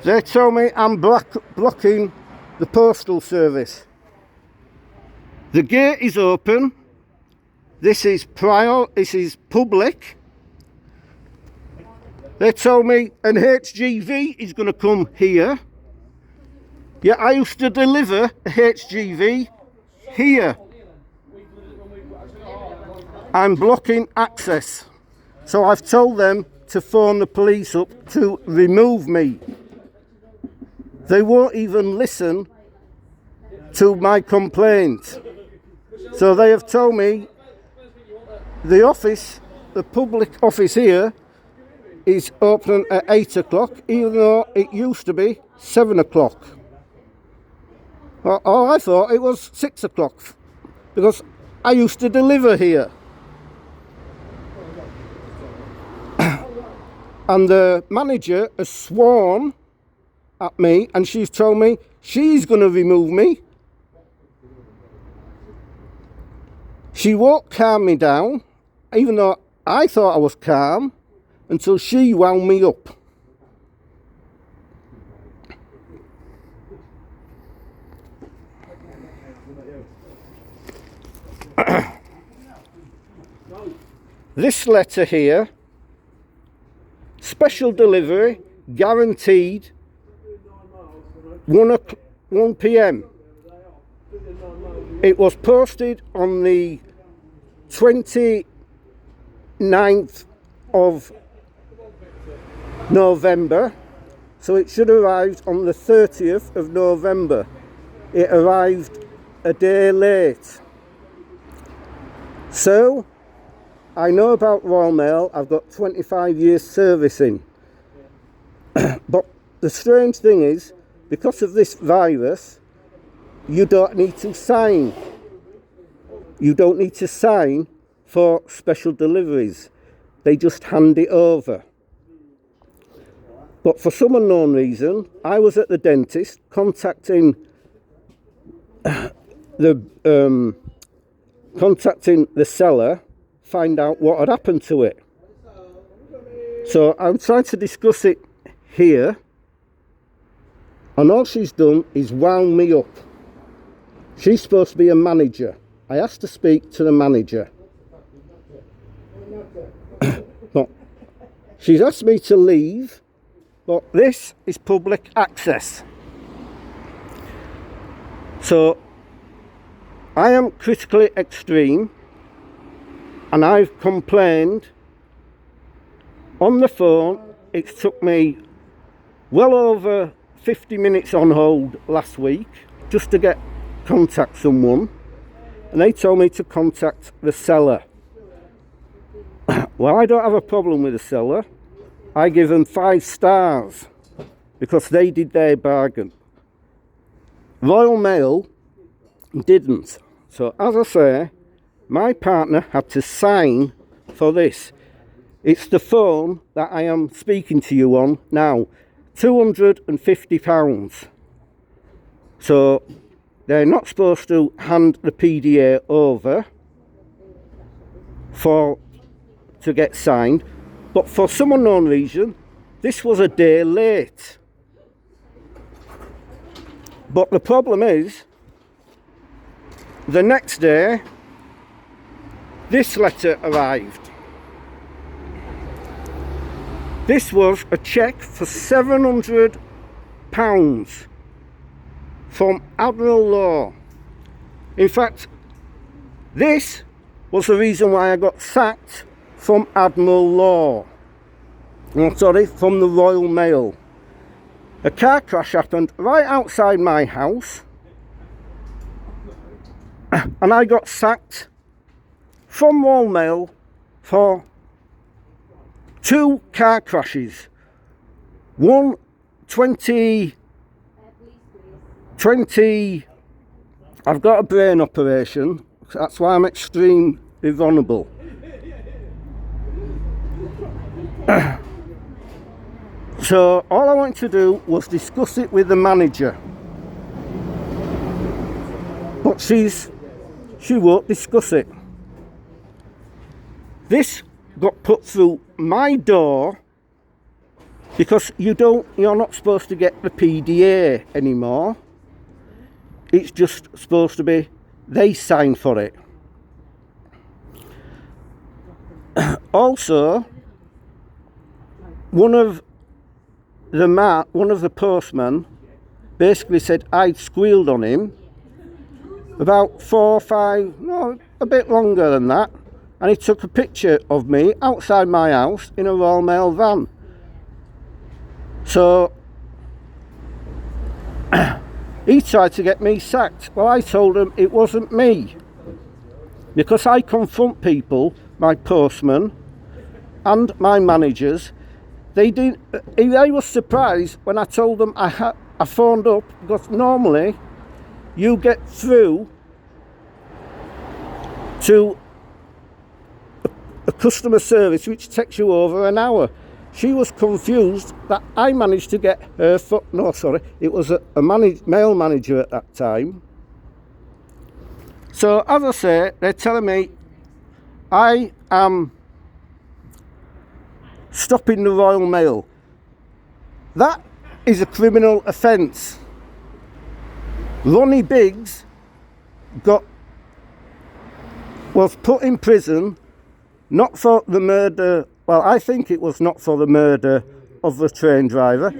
They tell me I'm blocking the postal service. The gate is open. This is public. They told me an HGV is going to come here. Yeah, I used to deliver a HGV here. I'm blocking access. So I've told them to phone the police up to remove me. They won't even listen to my complaint. So they have told me the public office here is open at 8 o'clock, even though it used to be 7 o'clock. Well, I thought it was 6 o'clock because I used to deliver here. And the manager has sworn at me and she's told me she's going to remove me. She won't calm me down, even though I thought I was calm, until she wound me up. This letter here, special delivery, guaranteed 1 p.m. It was posted on the 29th of November, so it should have arrived on the 30th of November. It arrived a day late. So, I know about Royal Mail, I've got 25 years servicing. But the strange thing is, because of this virus, you don't need to sign. You don't need to sign for special deliveries. They just hand it over. But for some unknown reason, I was at the dentist contacting the seller, find out what had happened to it. So I'm trying to discuss it here, and all she's done is wound me up. She's supposed to be a manager. I asked to speak to the manager. But she's asked me to leave, but this is public access. So I am critically extreme, and I've complained on the phone. It took me well over 50 minutes on hold last week just to contact someone, and they told me to contact the seller. Well, I don't have a problem with the seller. I give them 5 stars because they did their bargain. Royal Mail didn't. So as I say, my partner had to sign for this. It's the phone that I am speaking to you on now. £250. So they're not supposed to hand the PDA over to get signed, but for some unknown reason this was a day late. But the problem is, the next day this letter arrived. This was a cheque for £700 from Admiral Law. In fact, this was the reason why I got sacked from Admiral Law. From the Royal Mail. A car crash happened right outside my house, and I got sacked from Royal Mail for 2 car crashes. One 20, I've got a brain operation, that's why I'm extremely vulnerable. So all I wanted to do was discuss it with the manager, but she won't discuss it. This got put through my door because you're not supposed to get the PDA anymore. It's just supposed to be they sign for it. Also, one of the postmen basically said I'd squealed on him about 4 or 5, no, a bit longer than that, and he took a picture of me outside my house in a Royal Mail van. So he tried to get me sacked. Well, I told him it wasn't me, because I confront people, my postmen and my managers. They was surprised when I told them I phoned up, because normally you get through to a customer service which takes you over an hour. She was confused that I managed to get her it was a male manager at that time. So as I say, they're telling me I am stopping the Royal Mail. That is a criminal offence. Ronnie Biggs was put in prison, not for the murder, well, I think it was not for the murder of the train driver.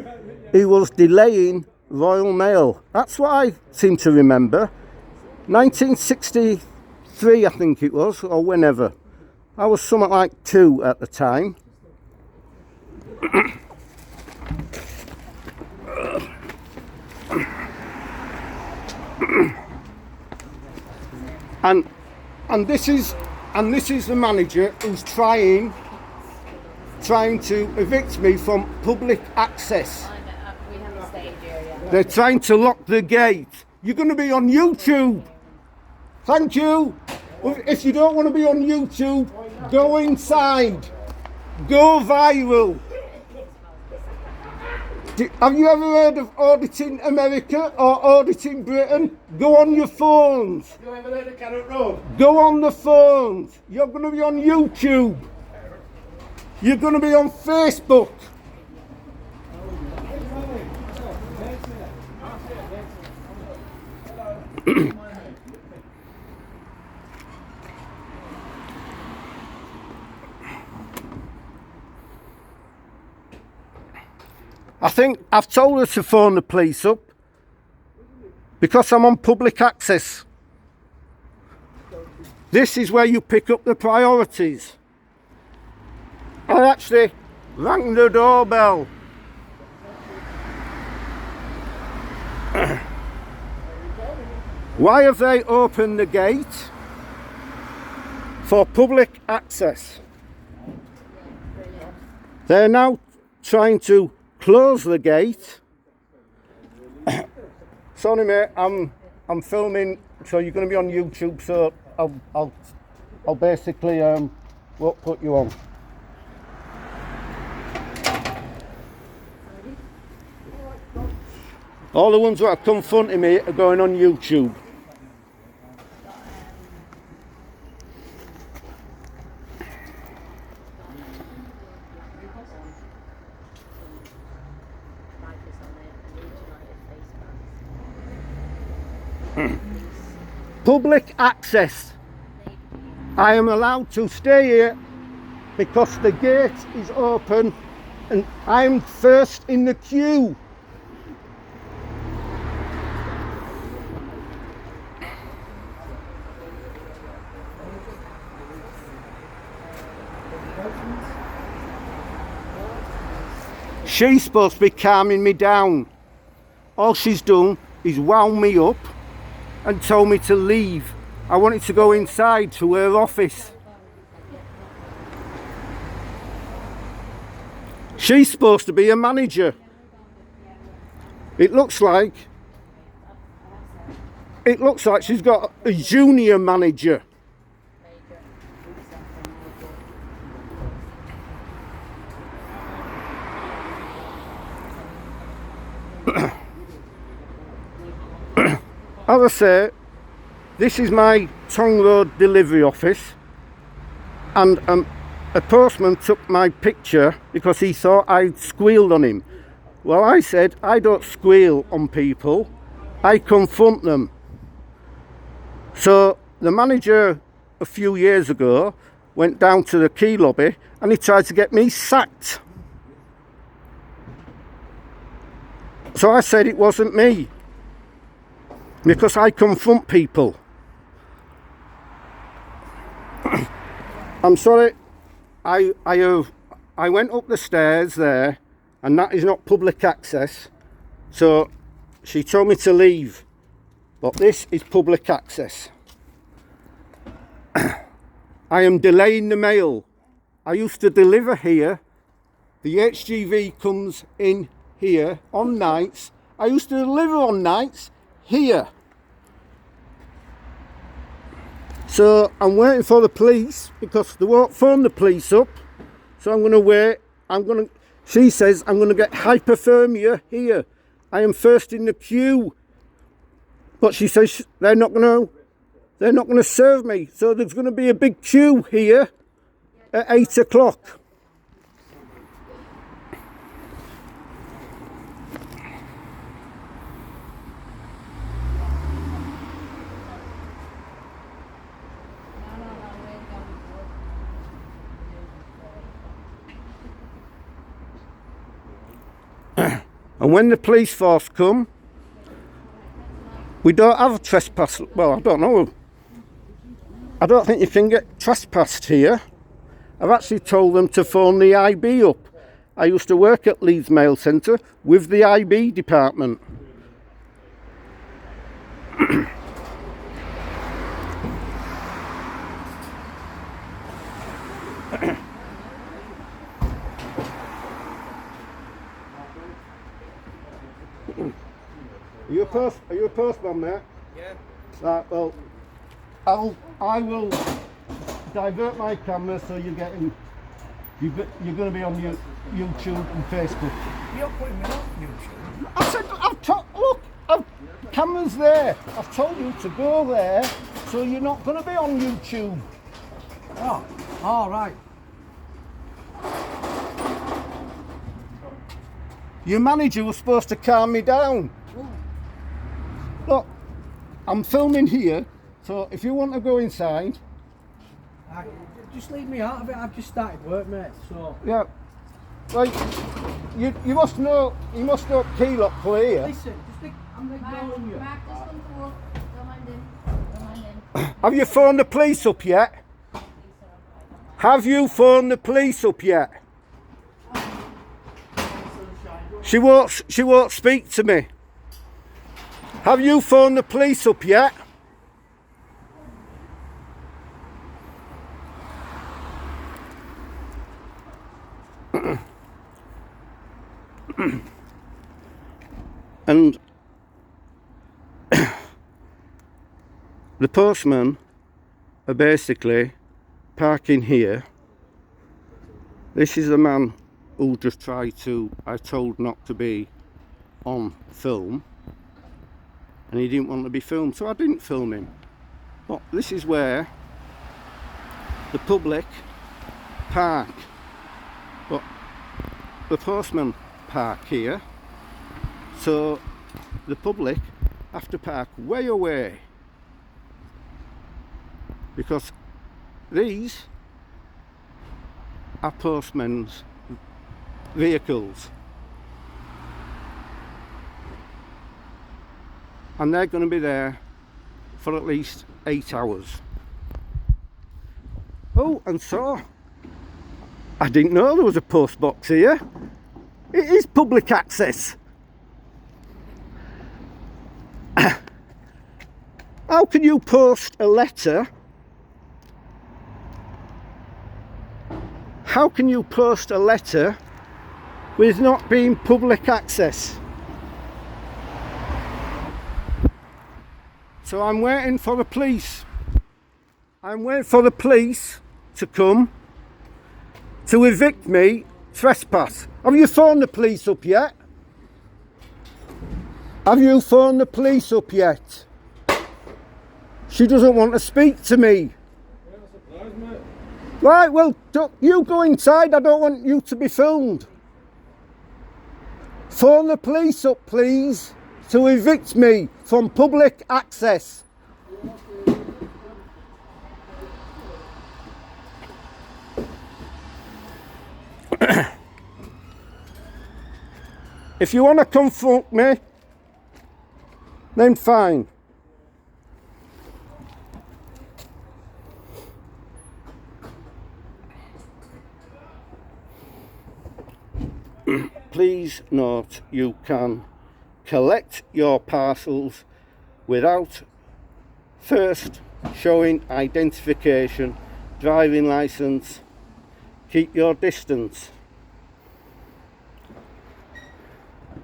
He was delaying Royal Mail. That's what I seem to remember. 1963, I think it was, or whenever. I was something like 2 at the time. And this is the manager who's trying to evict me from public access. We have a stage area. They're trying to lock the gate. You're going to be on YouTube. Thank you. If you don't want to be on YouTube, go inside. Go viral. Have you ever heard of auditing America or auditing Britain? Go on your phones. Have you ever heard of Carrot Road? Go on the phones. You're going to be on YouTube. You're going to be on Facebook. I think I've told her to phone the police up because I'm on public access. This is where you pick up the priorities. I actually rang the doorbell. Why have they opened the gate? For public access. They're now trying to close the gate. Sorry mate, I'm filming, so you're going to be on YouTube, so I'll basically won't put you on. All the ones that are confronting me are going on YouTube. Public access. I am allowed to stay here because the gate is open and I'm first in the queue. She's supposed to be calming me down. All she's done is wound me up and told me to leave. I wanted to go inside to her office. She's supposed to be a manager. It looks like she's got a junior manager. As I say, this is my TONG ROAD delivery office, and a postman took my picture because he thought I'd squealed on him. Well, I said, I don't squeal on people, I confront them. So the manager a few years ago went down to the key lobby and he tried to get me sacked. So I said it wasn't me, because I confront people. I'm sorry, I went up the stairs there, and that is not public access, so she told me to leave, but this is public access. I am delaying the mail. I used to deliver here. The HGV comes in here on nights. I used to deliver on nights here. So I'm waiting for the police because they won't phone the police up. So I'm going to wait. She says I'm going to get hypothermia here. I am first in the queue. But she says they're not going to serve me. So there's going to be a big queue here at 8 o'clock. And when the police force come, we don't have a trespass. Well, I don't know. I don't think you can get trespassed here. I've actually told them to phone the IB up. I used to work at Leeds Mail Centre with the IB department. Are you a postman, mate? Yeah. Right, well, I will divert my camera so you're going to be on YouTube and Facebook. You're putting me on YouTube. I said, look, camera's there. I've told you to go there, so you're not going to be on YouTube. Oh, all right. Your manager was supposed to calm me down. Look, I'm filming here, so if you want to go inside... Just leave me out of it, I've just started work, mate, so... Yeah, like, you must know Keylock for here. Listen, I'm ignoring you. Mark, just come forward. Don't mind him. Don't mind him. Have you phoned the police up yet? Have you phoned the police up yet? She won't speak to me. Have you phoned the police up yet? And the postmen are basically parking here. This is the man who just tried to, I told not to be on film, and he didn't want to be filmed, so I didn't film him. But this is where the public park. But the postmen park here, so the public have to park way away, because these are postmen's vehicles, and they're going to be there for at least 8 hours. Oh, and so I didn't know there was a post box here. It is public access. How can you post a letter? How can you post a letter with not being public access? So I'm waiting for the police. I'm waiting for the police to come to evict me, trespass. Have you phoned the police up yet? Have you phoned the police up yet? She doesn't want to speak to me. Right, well, you go inside. I don't want you to be filmed. Phone the police up, please, to evict me from public access. If you want to confront me, then fine. Please note, you can collect your parcels without first showing identification, driving licence. Keep your distance.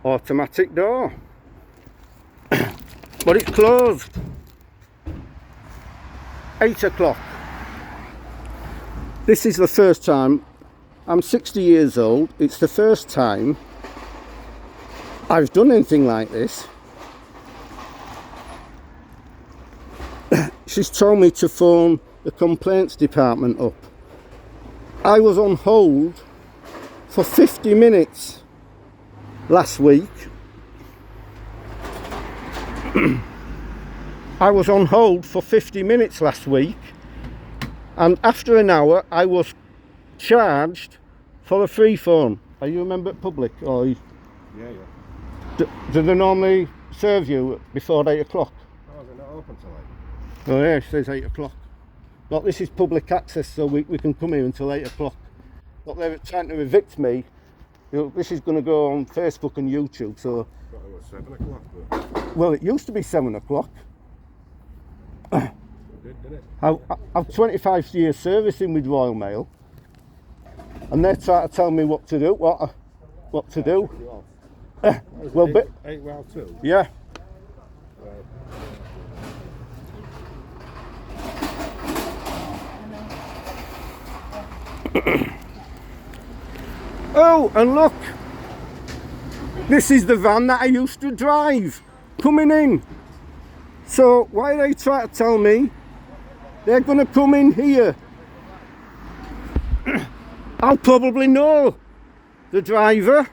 Automatic door. But it's closed. 8 o'clock. This is the first time. I'm 60 years old. It's the first time I've done anything like this. She's told me to phone the complaints department up. I was on hold for 50 minutes last week. I was on hold for 50 minutes last week, and after an hour I was charged for a free phone. Are you a member of public? Or Yeah. do they normally serve you before 8 o'clock? Oh, they're not open till 8. Oh yeah, it says 8 o'clock. Look, this is public access, so we can come here until 8 o'clock. Look, they're trying to evict me. You know, this is going to go on Facebook and YouTube, so... Thought it was 7 o'clock, but Well, it used to be 7 o'clock. it didn't it? I've 25 years servicing with Royal Mail, and they're trying to tell me what to do. What to do? Well, eight, but 8 well too. yeah. Oh, and look, this is the van that I used to drive coming in. So why are they trying to tell me they're going to come in here? I'll probably know the driver,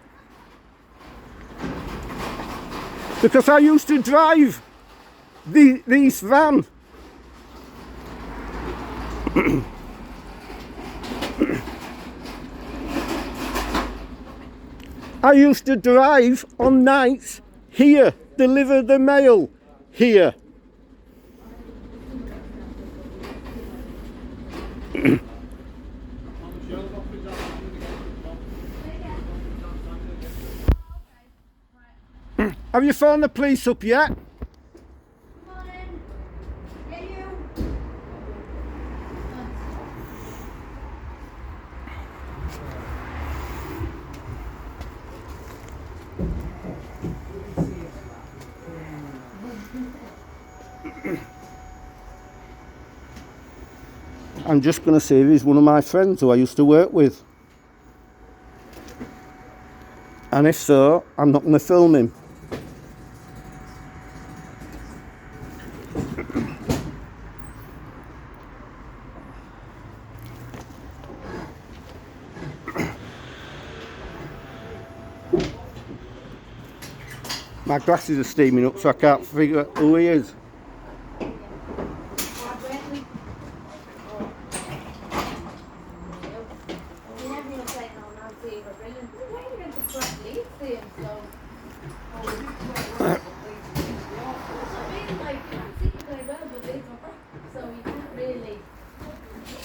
because I used to drive this van. I used to drive on nights here, deliver the mail here. Have you phoned the police up yet? Come on in. Yeah, you. I'm just going to say he's one of my friends who I used to work with. And if so, I'm not going to film him. My glasses are steaming up, so I can't figure out who he is.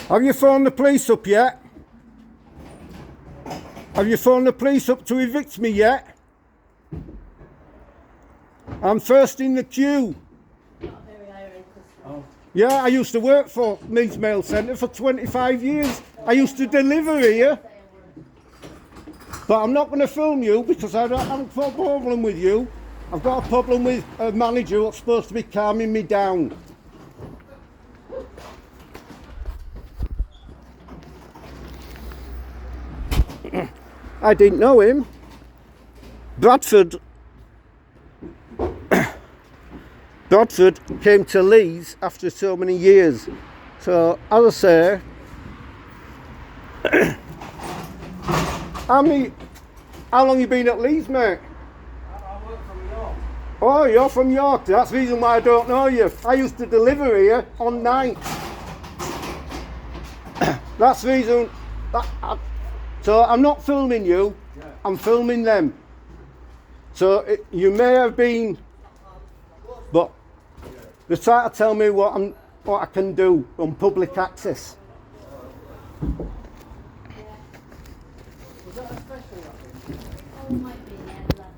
Have you phoned the police up yet? Have you phoned the police up to evict me yet? I'm first in the queue. Yeah, I used to work for Leeds Mail Centre for 25 years. I used to deliver here. But I'm not going to film you because I haven't got a problem with you. I've got a problem with a manager who's supposed to be calming me down. I didn't know him. Bradford came to Leeds after so many years. So, as I say, How long you been at Leeds, mate? I work from York. Oh, you're from York. That's the reason why I don't know you. I used to deliver here on nights. That's the reason. So I'm not filming you. Yeah. I'm filming them. So you may have been, but they're trying to tell me what I can do on public access. Was that a special one? Oh, might be, yeah.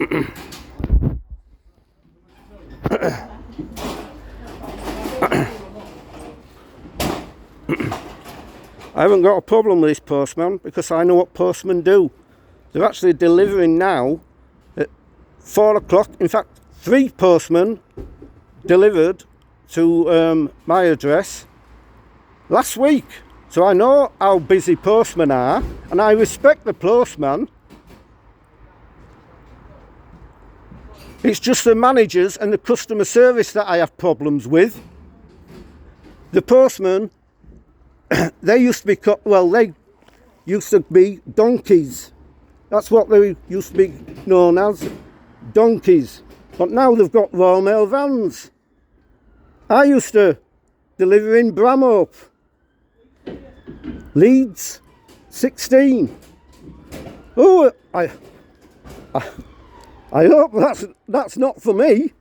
I haven't got a problem with this postman because I know what postmen do. They're actually delivering now at 4 o'clock. In fact, 3 postmen delivered to my address last week. So I know how busy postmen are, and I respect the postman. It's just the managers and the customer service that I have problems with. The postmen, they used to be, they used to be donkeys. That's what they used to be known as, donkeys. But now they've got Royal Mail vans. I used to deliver in Bramhope, Leeds, 16. Oh, I hope that's not for me.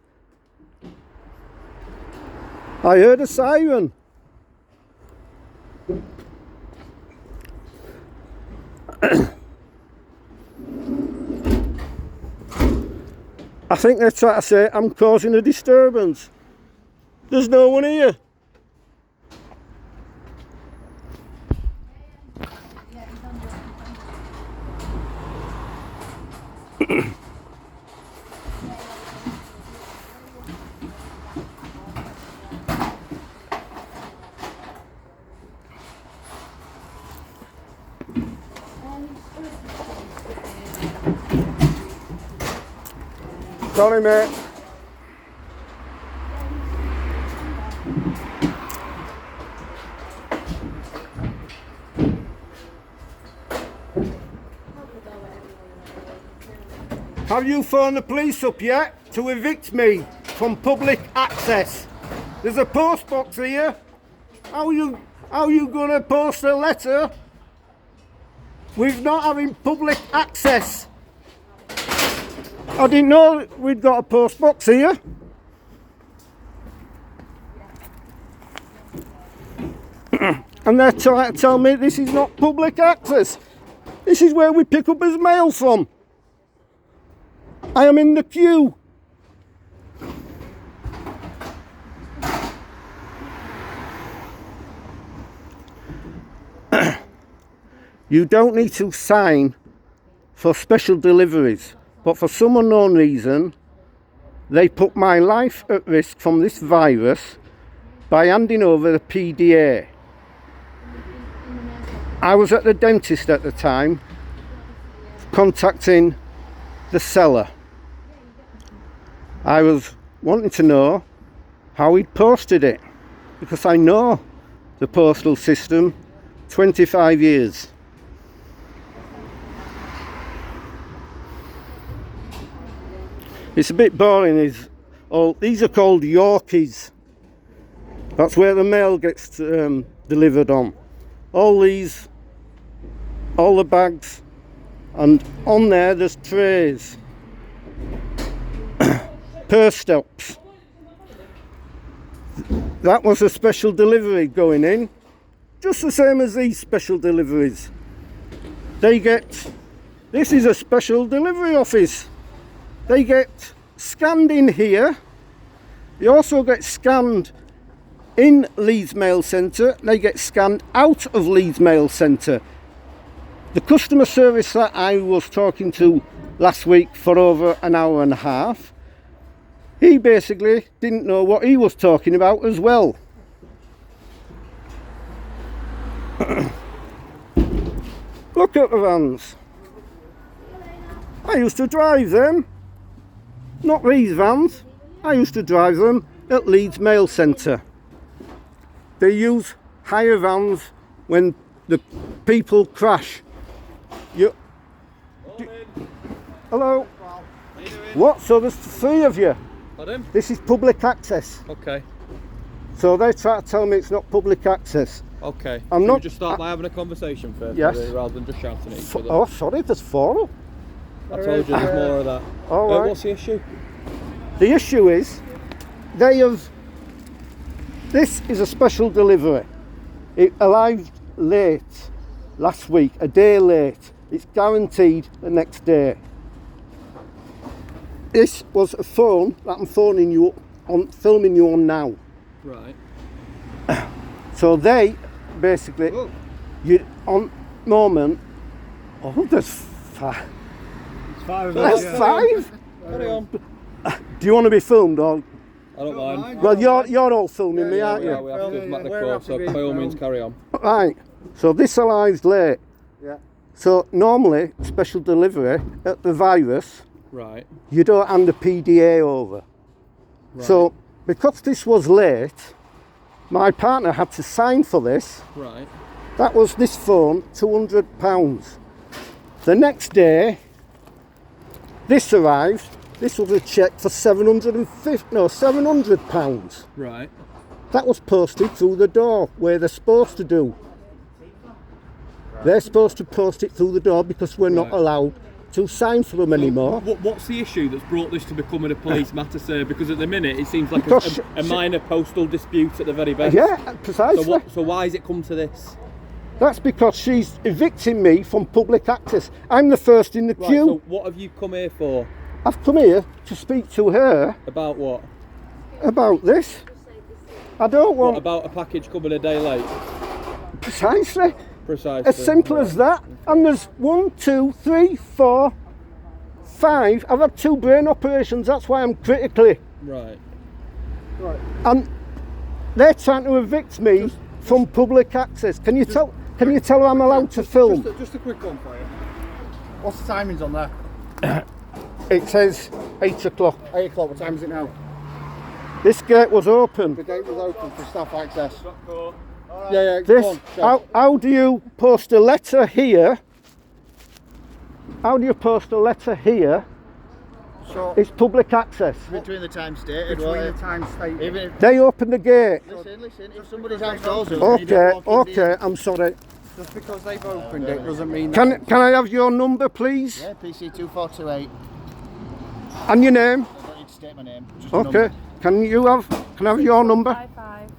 I heard a siren. I think they're trying to say I'm causing a disturbance. There's no one here. Sorry, mate. Have you phoned the police up yet to evict me from public access? There's a post box here. How are you gonna post a letter with not having public access? I didn't know we'd got a post box here. And they're trying to tell me this is not public access. This is where we pick up his mail from. I am in the queue. You don't need to sign for special deliveries, but for some unknown reason, they put my life at risk from this virus by handing over the PDA. I was at the dentist at the time, contacting the seller. I was wanting to know how he'd posted it, because I know the postal system 25 years. It's a bit boring. These are called Yorkies. That's where the mail gets delivered on. All the bags, and on there's trays. Purse stops. That was a special delivery going in, just the same as these special deliveries. This is a special delivery office. They get scanned in here. They also get scanned in Leeds Mail Centre. They get scanned out of Leeds Mail Centre. The customer service that I was talking to last week for over an hour and a half, he basically didn't know what he was talking about as well. Look at the vans. I used to drive them. Not these vans. I used to drive them at Leeds Mail Centre. They use hire vans when the people crash. You. Hello. What? So there's 3 of you. Pardon? This is public access. Okay. So they try to tell me it's not public access. Okay. I'm Should not. we just start by having a conversation first, Yes. rather than just shouting at each other? Oh, sorry. There's 4. I told you there's more of that. All right. What's the issue? The issue is, they have. This is a special delivery. It arrived late last week, a day late. It's guaranteed the next day. This was a phone that I'm filming you on now. Right. So they basically, you on moment. Oh, there's 5. It's 5 of There's us. 5. Carry on. Do you want to be filmed or? I don't mind. Well, you're all filming me, aren't Yeah, you? we have to make the We're call, happy so being by all means filmed. carry on. Right. So this arrives late. Yeah. So normally, special delivery at the virus, Right. you don't hand a PDA over. Right. So because this was late, my partner had to sign for this. Right. That was this phone, £200. The next day, this arrived. This was a cheque for £700. Right. That was posted through the door, where they're supposed to do. They're supposed to post it through the door because we're not Right. allowed to sign for them anymore. What's the issue that's brought this to becoming a police matter, sir? Because at the minute it seems like Because a minor postal dispute at the very best. Yeah, precisely. So why has it come to this? That's because she's evicting me from public access. I'm the first in the Right. queue. So what have you come here for? I've come here to speak to her About what? about this. I don't What want about a package coming a day late? precisely. Precisely. As simple as that. And there's 1, 2, 3, 4, 5. I've had 2 brain operations. That's why I'm critically. Right. And they're trying to evict me from public access. Can you tell her I'm allowed to film? Just a quick one for you. What's the timings on there? It says 8 o'clock. 8 o'clock. What time is it now? This gate was open. The gate was open for staff access. Yeah, go This, on, go. how do you post a letter here? How do you post a letter here? So, It's public access. Between the time stated, between won't the it? time stated. Even if, They open the gate. listen, if somebody's house doors open, you Okay, don't walk in okay, I'm sorry. Just because they've opened it doesn't mean Can I have your number, please? Yeah, PC 2428. And your name? I don't need to state my name. Just a Okay. number. Can I have your number? 55.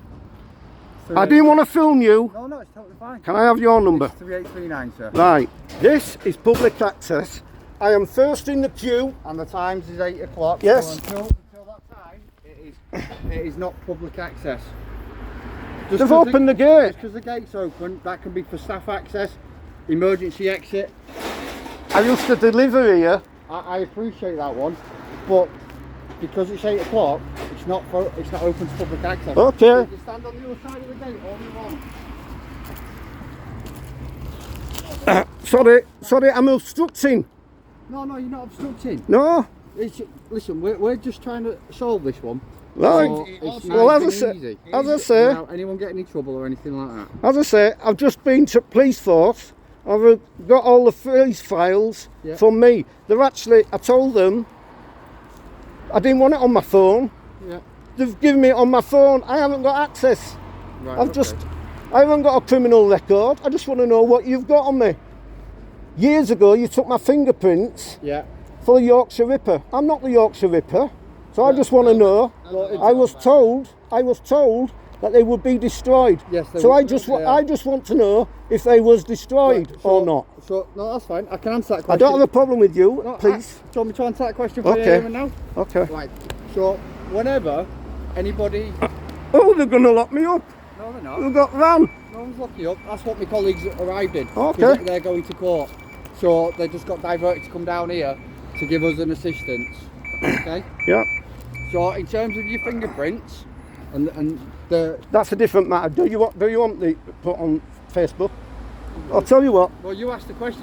I didn't want to film you. No, it's totally fine. Can I have your number? It's 3839, sir. Right. This is public access. I am first in the queue. And the times is 8 o'clock. Yes. So until that time, it is not public access. Just They've 'cause opened the gate. because the gate's open, that can be for staff access, emergency exit. I used to deliver here. I appreciate that one, but because it's 8 o'clock, it's not open to public access. Okay. You can stand on the other side of the gate all you want. Sorry, I'm obstructing. No, you're not obstructing. No? Listen, we're just trying to solve this one. Right. So it's Well, nice as I and say, easy. Without anyone getting in trouble or anything like that. I've just been to police force. I've got all the police files Yeah. from me. I told them I didn't want it on my phone. Yeah. They've given me it on my phone. I haven't got access. Right, I haven't got a criminal record. I just want to know what you've got on me. Years ago, you took my fingerprints Yeah. for the Yorkshire Ripper. I'm not the Yorkshire Ripper, so I just want to know. I was told that they would be destroyed. Yes, they so would, I just want to know if they was destroyed Right, or not. So, no, that's fine. I can answer that I question. don't have a problem with you, No, please. Do you want me to answer that question for Okay. you now? Okay. Right. So, whenever anybody... Oh, they're going to lock me up. No, they're not. We've got ran. No one's locking you up. That's what my colleagues arrived in. Okay. 'Cause They're going to court. So, they just got diverted to come down here to give us an assistance. Okay? Yeah, So, in terms of your fingerprints and the... that's a different matter. Do you want the put on Facebook? I'll tell you what. Well, you asked the question.